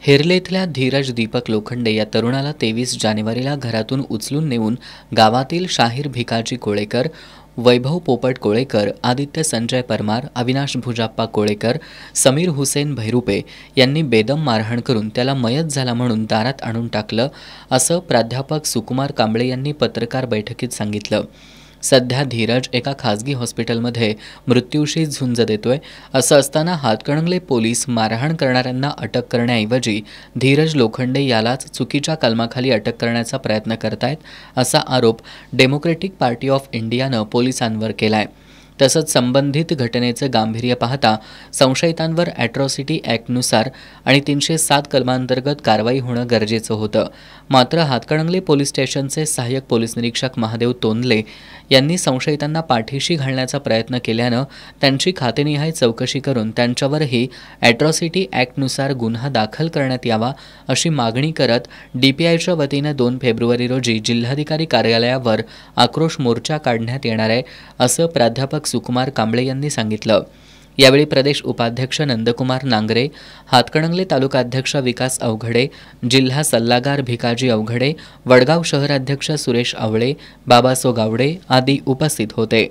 हेरलेतल्या धीरज दीपक लोखंडे या तरुणाला 23 जानेवारीला घरातून उचलून नेऊन गावातील शाहीर भिकाजी कोळेकर, वैभव पोपट कोळेकर, आदित्य संजय परमार, अविनाश भुजाप्पा कोळेकर, समीर हुसेन भैरुपे यांनी बेदम मारहाण करून त्याला मयत झाला म्हणून दारात आणून टाकलं, असं प्राध्यापक सुकुमार कांबळे यांनी पत्रकार बैठकीत सांगितलं. सध्या धीरज एका खासगी हॉस्पिटलमध्ये मृत्यूशी झुंज देतोय. असं असताना हातकणंगले पोलीस मारहाण करणाऱ्यांना अटक करण्याऐवजी धीरज लोखंडे यालाच चुकीच्या कलमाखाली अटक करण्याचा प्रयत्न करतायत, असा आरोप डेमोक्रेटिक पार्टी ऑफ इंडियानं पोलिसांवर केलाय. तसंच संबंधित घटनेचं गांभीर्य पाहता संशयितांवर ॲट्रॉसिटी ॲक्टनुसार आणि 307 कलमांतर्गत कारवाई होणं गरजेचं होतं. मात्र हातकणंगले पोलीस स्टेशनचे सहाय्यक पोलीस निरीक्षक महादेव तोंदले यांनी संशयितांना पाठीशी घालण्याचा प्रयत्न केल्यानं त्यांची खातेनिहाय चौकशी करून त्यांच्यावरही ॲट्रॉसिटी ॲक्टनुसार गुन्हा दाखल करण्यात यावा, अशी मागणी करत DPIच्या वतीनं 2 फेब्रुवारी रोजी जिल्हाधिकारी कार्यालयावर आक्रोश मोर्चा काढण्यात येणार आहे, असं प्राध्यापक सुकुमार कांबळे यांनी सांगितलं. यावेळी प्रदेश उपाध्यक्ष नंदकुमार नांगरे, हातकणंगले तालुकाध्यक्ष विकास अवघडे, जिल्हा सल्लागार भिकाजी अवघडे, वडगाव शहराध्यक्ष सुरेश आवळे, बाबासो गावडे आदी उपस्थित होते.